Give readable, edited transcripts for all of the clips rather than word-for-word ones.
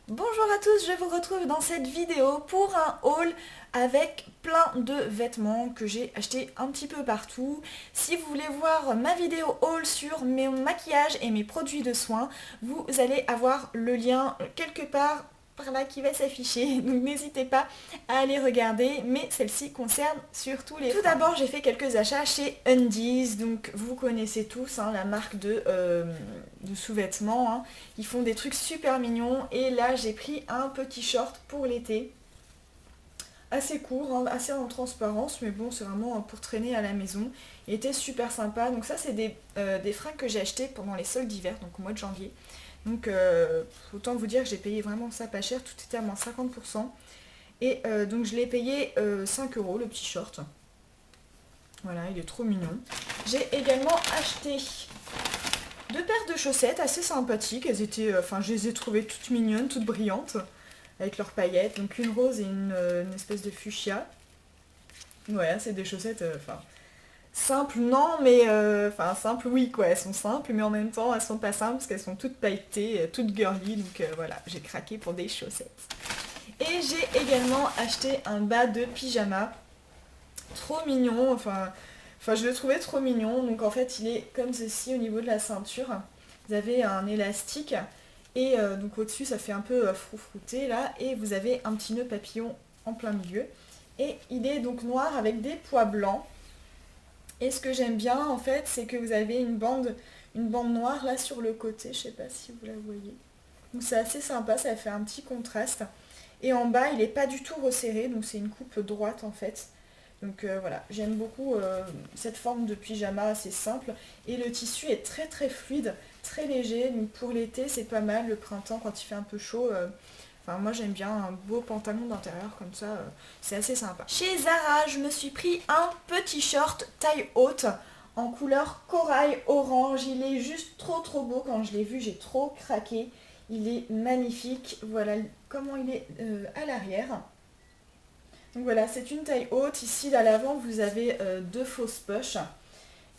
Bonjour à tous, je vous retrouve dans cette vidéo pour un haul avec plein de vêtements que j'ai achetés un petit peu partout. Si vous voulez voir ma vidéo haul sur mes maquillages et mes produits de soins, vous allez avoir le lien quelque part par là qui va s'afficher, donc n'hésitez pas à aller regarder, mais celle-ci concerne surtout les femmes. Tout d'abord, j'ai fait quelques achats chez Undies, donc vous connaissez tous la marque de sous-vêtements, hein. Ils font des trucs super mignons, et là j'ai pris un petit short pour l'été, assez court, hein, assez en transparence, mais bon c'est vraiment pour traîner à la maison. Il était super sympa, donc ça c'est des fringues que j'ai achetées pendant les soldes d'hiver, donc au mois de janvier. Donc autant vous dire que j'ai payé vraiment ça pas cher, tout était à moins 50%. Et donc je l'ai payé 5 euros le petit short. Voilà, il est trop mignon. J'ai également acheté deux paires de chaussettes assez sympathiques. Elles étaient, je les ai trouvées toutes mignonnes, toutes brillantes, avec leurs paillettes. Donc une rose et une espèce de fuchsia. Ouais, c'est des chaussettes, simples, non, mais simples, oui, quoi. Elles sont simples, mais en même temps, elles sont pas simples parce qu'elles sont toutes pailletées, toutes girly. Donc voilà, j'ai craqué pour des chaussettes. Et j'ai également acheté un bas de pyjama. Trop mignon, je le trouvais trop mignon. Donc en fait, il est comme ceci au niveau de la ceinture. Vous avez un élastique et donc au-dessus, ça fait un peu froufrouté là. Et vous avez un petit nœud papillon en plein milieu. Et il est donc noir avec des pois blancs. Et ce que j'aime bien en fait, c'est que vous avez une bande noire là sur le côté. Je sais pas si vous la voyez. Donc c'est assez sympa, ça fait un petit contraste. Et en bas, il n'est pas du tout resserré, donc c'est une coupe droite en fait. Donc voilà, j'aime beaucoup cette forme de pyjama assez simple. Et le tissu est très très fluide, très léger. Donc pour l'été, c'est pas mal. Le printemps, quand il fait un peu chaud, moi j'aime bien un beau pantalon d'intérieur comme ça, c'est assez sympa. Chez Zara, je me suis pris un petit short taille haute en couleur corail orange. Il est juste trop trop beau. Quand je l'ai vu, j'ai trop craqué. Il est magnifique. Voilà comment il est à l'arrière. Donc voilà, c'est une taille haute. Ici, à l'avant, vous avez deux fausses poches.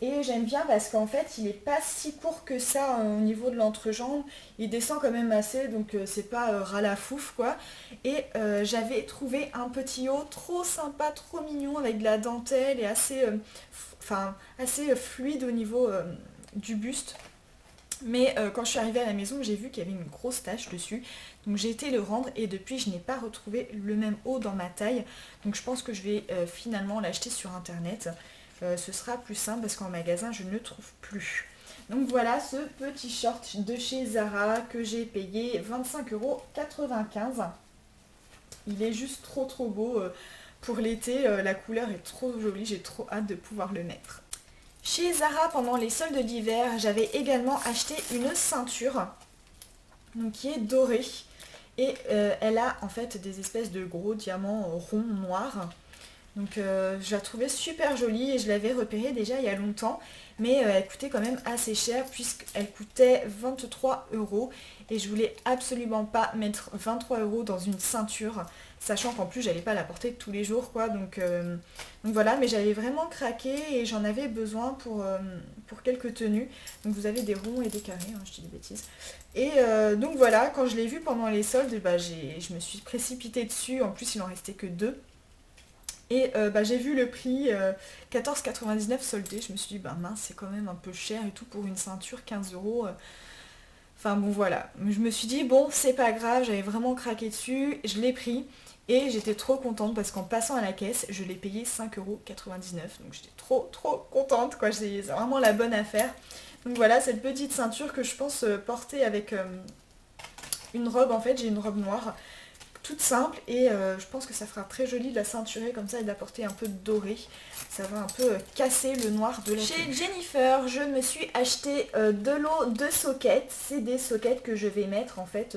Et j'aime bien parce qu'en fait, il n'est pas si court que ça au niveau de l'entrejambe. Il descend quand même assez, donc c'est pas ras la fouf, quoi. Et j'avais trouvé un petit haut trop sympa, trop mignon, avec de la dentelle et assez fluide au niveau du buste. Mais quand je suis arrivée à la maison, j'ai vu qu'il y avait une grosse tache dessus. Donc j'ai été le rendre et depuis je n'ai pas retrouvé le même haut dans ma taille. Donc je pense que je vais finalement l'acheter sur internet. Ce sera plus simple parce qu'en magasin je ne le trouve plus. Donc voilà ce petit short de chez Zara que j'ai payé 25,95 €. Il est juste trop trop beau pour l'été. La couleur est trop jolie, j'ai trop hâte de pouvoir le mettre. Chez Zara, pendant les soldes d'hiver, j'avais également acheté une ceinture donc, qui est dorée. Et elle a en fait des espèces de gros diamants ronds noirs. Donc je la trouvais super jolie et je l'avais repérée déjà il y a longtemps. Mais elle coûtait quand même assez cher puisqu'elle coûtait 23 €. Et je voulais absolument pas mettre 23 € dans une ceinture. Sachant qu'en plus j'allais pas la porter tous les jours quoi. Donc voilà, mais j'avais vraiment craqué et j'en avais besoin pour quelques tenues. Donc vous avez des ronds et des carrés, hein, je dis des bêtises. Et donc voilà, quand je l'ai vu pendant les soldes, je me suis précipitée dessus. En plus il en restait que deux. Et j'ai vu le prix 14,99 soldé. Je me suis dit bah mince, c'est quand même un peu cher et tout pour une ceinture, 15 €. Enfin bon voilà. Je me suis dit bon c'est pas grave, j'avais vraiment craqué dessus. Je l'ai pris et j'étais trop contente parce qu'en passant à la caisse, je l'ai payé 5,99 €. Donc j'étais trop trop contente quoi. C'est vraiment la bonne affaire. Donc voilà, cette petite ceinture que je pense porter avec une robe. En fait, j'ai une robe noire toute simple et je pense que ça fera très joli de la ceinturer comme ça et de la porter un peu dorée. Ça va un peu casser le noir de la tenue. Chez Jennifer, je me suis acheté de l'eau de socket. C'est des sockets que je vais mettre en fait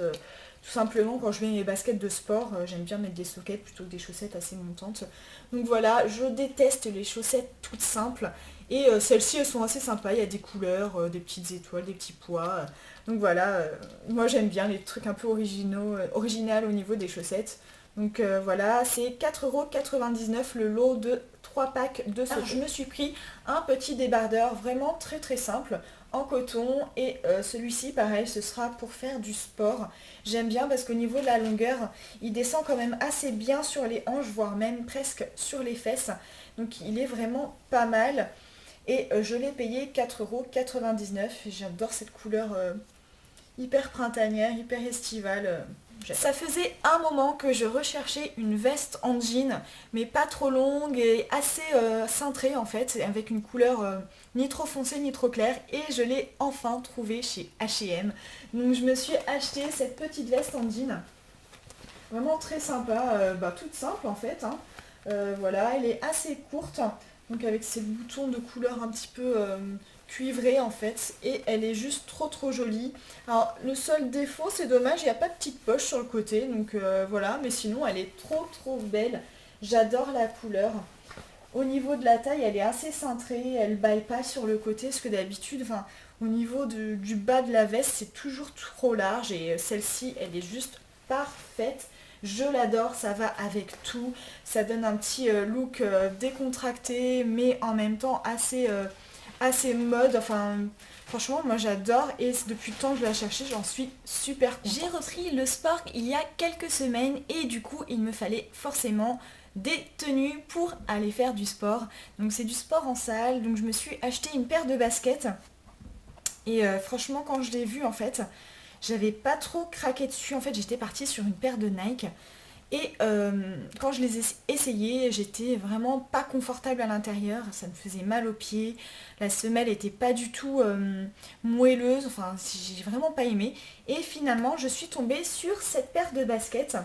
tout simplement quand je mets mes baskets de sport. J'aime bien mettre des sockets plutôt que des chaussettes assez montantes. Donc voilà, je déteste les chaussettes toutes simples. Et celles-ci, elles sont assez sympas. Il y a des couleurs, des petites étoiles, des petits pois. Donc voilà, moi j'aime bien les trucs un peu original au niveau des chaussettes. Donc voilà, c'est 4,99 € le lot de 3 packs de sockets. Alors je me suis pris un petit débardeur vraiment très très simple en coton et celui-ci pareil ce sera pour faire du sport. J'aime bien parce qu'au niveau de la longueur il descend quand même assez bien sur les hanches voire même presque sur les fesses, donc il est vraiment pas mal et je l'ai payé 4,99 €. J'adore cette couleur hyper printanière, hyper estivale. Ça faisait un moment que je recherchais une veste en jean, mais pas trop longue et assez cintrée en fait, avec une couleur ni trop foncée ni trop claire, et je l'ai enfin trouvée chez H&M. Donc je me suis acheté cette petite veste en jean, vraiment très sympa, toute simple en fait, hein. Voilà, elle est assez courte, donc avec ses boutons de couleur un petit peu cuivré en fait, et elle est juste trop jolie. Alors le seul défaut, c'est dommage, il n'y a pas de petite poche sur le côté, donc voilà, mais sinon elle est trop belle. J'adore la couleur. Au niveau de la taille, elle est assez cintrée, elle baille pas sur le côté, parce que d'habitude, enfin, au niveau du bas de la veste, c'est toujours trop large, et celle-ci, elle est juste parfaite. Je l'adore, ça va avec tout, ça donne un petit look décontracté, mais en même temps assez mode, enfin franchement moi j'adore, et depuis le temps que je la cherchais, j'en suis super contente. J'ai repris le sport il y a quelques semaines et du coup il me fallait forcément des tenues pour aller faire du sport. Donc c'est du sport en salle, donc je me suis acheté une paire de baskets et franchement quand je l'ai vue en fait, j'avais pas trop craqué dessus, en fait j'étais partie sur une paire de Nike. Et quand je les ai essayées, j'étais vraiment pas confortable à l'intérieur, ça me faisait mal aux pieds, la semelle était pas du tout moelleuse, enfin j'ai vraiment pas aimé. Et finalement je suis tombée sur cette paire de baskets.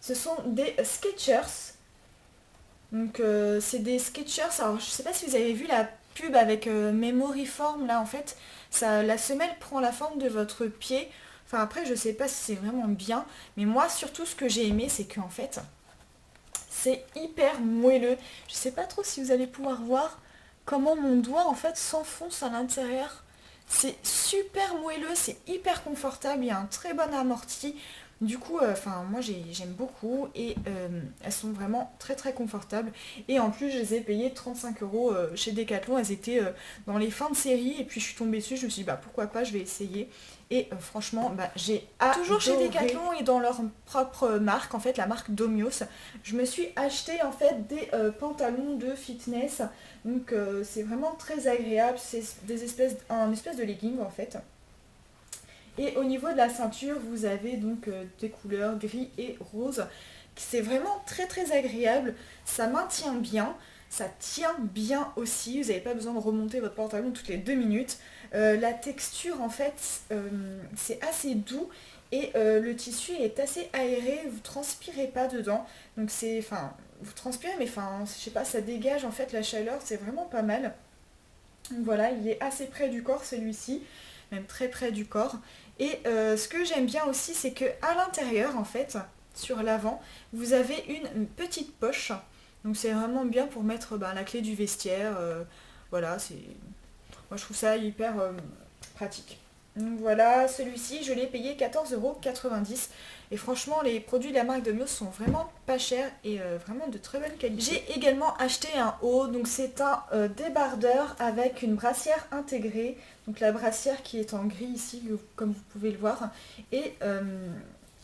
Ce sont des Skechers. Donc c'est des Skechers, alors je sais pas si vous avez vu la pub avec Memory Form là en fait, ça, la semelle prend la forme de votre pied. Enfin après je sais pas si c'est vraiment bien, mais moi surtout ce que j'ai aimé c'est qu'en fait c'est hyper moelleux. Je sais pas trop si vous allez pouvoir voir comment mon doigt en fait s'enfonce à l'intérieur. C'est super moelleux, c'est hyper confortable, il y a un très bon amorti. Du coup, moi j'aime beaucoup et elles sont vraiment très confortables. Et en plus, je les ai payées 35 € chez Decathlon. Elles étaient dans les fins de série et puis je suis tombée dessus. Je me suis dit, bah pourquoi pas, je vais essayer. Et franchement, j'ai adoré. Toujours chez Decathlon et dans leur propre marque, en fait, la marque Domios, je me suis acheté en fait des pantalons de fitness. Donc c'est vraiment très agréable. C'est un espèce de legging en fait. Et au niveau de la ceinture, vous avez donc des couleurs gris et rose. C'est vraiment très agréable. Ça maintient bien. Ça tient bien aussi. Vous n'avez pas besoin de remonter votre pantalon toutes les 2 minutes. La texture, en fait, c'est assez doux. Et le tissu est assez aéré. Vous transpirez pas dedans. Donc c'est... Enfin, vous transpirez, mais enfin, je sais pas, ça dégage en fait la chaleur. C'est vraiment pas mal. Donc voilà, il est assez près du corps celui-ci, même très près du corps. Et ce que j'aime bien aussi, c'est que à l'intérieur, en fait, sur l'avant, vous avez une petite poche. Donc c'est vraiment bien pour mettre la clé du vestiaire. Voilà, moi je trouve ça hyper pratique. Donc voilà, celui-ci, je l'ai payé 14,90 €. Et franchement, les produits de la marque Domios sont vraiment pas chers et vraiment de très bonne qualité. J'ai également acheté un haut, donc c'est un débardeur avec une brassière intégrée. Donc la brassière qui est en gris ici, comme vous pouvez le voir. Et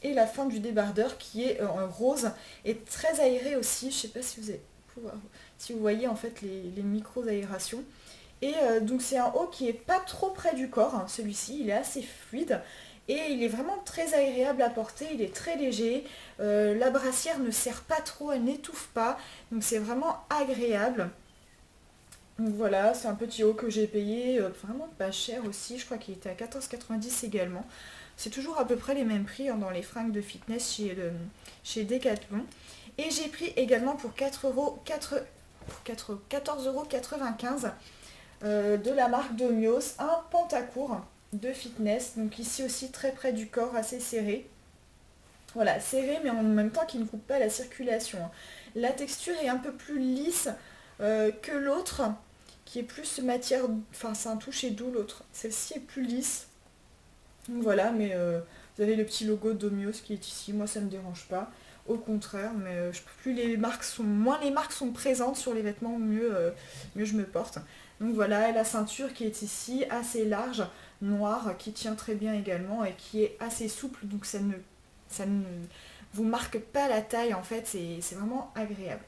la fin du débardeur qui est en rose et très aéré aussi. Je sais pas si si vous voyez en fait les micro-aérations. Et donc c'est un haut qui est pas trop près du corps, hein, celui-ci, il est assez fluide et il est vraiment très agréable à porter, il est très léger, la brassière ne serre pas trop, elle n'étouffe pas, donc c'est vraiment agréable. Donc voilà, c'est un petit haut que j'ai payé vraiment pas cher aussi, je crois qu'il était à 14,90 € également. C'est toujours à peu près les mêmes prix hein, dans les fringues de fitness chez Decathlon. Et j'ai pris également pour 14,95 € de la marque Domios, un pantacourt de fitness, donc ici aussi très près du corps, assez serré. Voilà, serré mais en même temps qui ne coupe pas la circulation. La texture est un peu plus lisse que l'autre, qui est plus matière, enfin c'est un toucher doux l'autre. Celle-ci est plus lisse. Donc voilà, mais vous avez le petit logo Domios qui est ici, moi ça ne me dérange pas. au contraire, mais plus moins les marques sont présentes sur les vêtements, mieux je me porte. Donc voilà, et la ceinture qui est ici, assez large, noire, qui tient très bien également et qui est assez souple, donc ça ne vous marque pas la taille en fait, c'est vraiment agréable.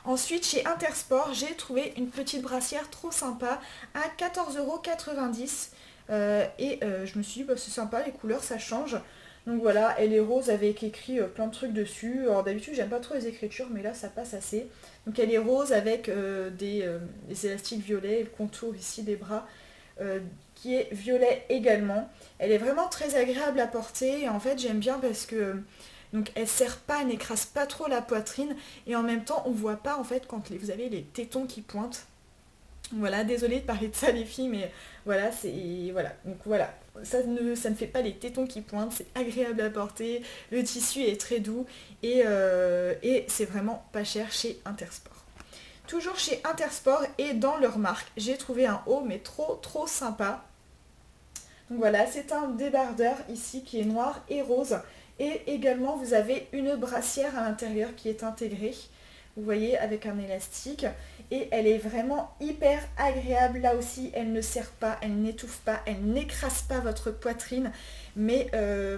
Ensuite, chez Intersport, j'ai trouvé une petite brassière trop sympa à 14,90 €. Je me suis dit, bah, c'est sympa, les couleurs, ça change. Donc voilà, elle est rose avec écrit plein de trucs dessus. Alors d'habitude, j'aime pas trop les écritures, mais là, ça passe assez. Donc elle est rose avec des élastiques violets, et le contour ici des bras qui est violet également. Elle est vraiment très agréable à porter. Et en fait, j'aime bien parce que donc elle serre pas, elle n'écrase pas trop la poitrine et en même temps on voit pas en fait quand vous avez les tétons qui pointent. Voilà, désolée de parler de ça les filles, mais voilà, donc voilà, ça ne fait pas les tétons qui pointent, c'est agréable à porter, le tissu est très doux et c'est vraiment pas cher chez Intersport. Toujours chez Intersport et dans leur marque, j'ai trouvé un haut mais trop sympa. Donc voilà, c'est un débardeur ici qui est noir et rose. Et également, vous avez une brassière à l'intérieur qui est intégrée. Vous voyez, avec un élastique. Et elle est vraiment hyper agréable. Là aussi, elle ne serre pas, elle n'étouffe pas, elle n'écrase pas votre poitrine. Mais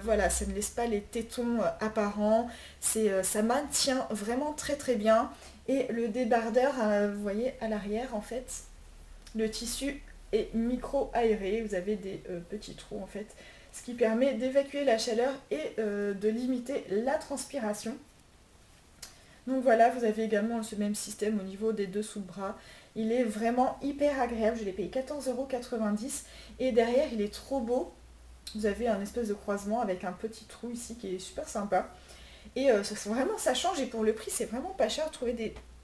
voilà, ça ne laisse pas les tétons apparents. Ça maintient vraiment très bien. Et le débardeur, vous voyez, à l'arrière, en fait, le tissu est micro-aéré. Vous avez des petits trous, en fait, ce qui permet d'évacuer la chaleur et de limiter la transpiration. Donc voilà, vous avez également ce même système au niveau des dessous de bras. Il est vraiment hyper agréable, je l'ai payé 14,90 € et derrière il est trop beau. Vous avez un espèce de croisement avec un petit trou ici qui est super sympa. Et vraiment ça change et pour le prix c'est vraiment pas cher de trouver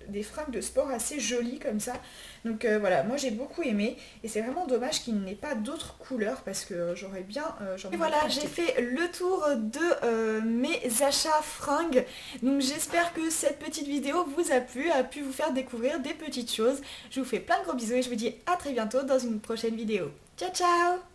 des fringues de sport assez jolies comme ça. Donc voilà, moi j'ai beaucoup aimé et c'est vraiment dommage qu'il n'ait pas d'autres couleurs parce que j'aurais bien... et voilà, j'ai fait le tour de mes achats fringues. Donc j'espère que cette petite vidéo vous a plu, a pu vous faire découvrir des petites choses. Je vous fais plein de gros bisous et je vous dis à très bientôt dans une prochaine vidéo. Ciao ciao!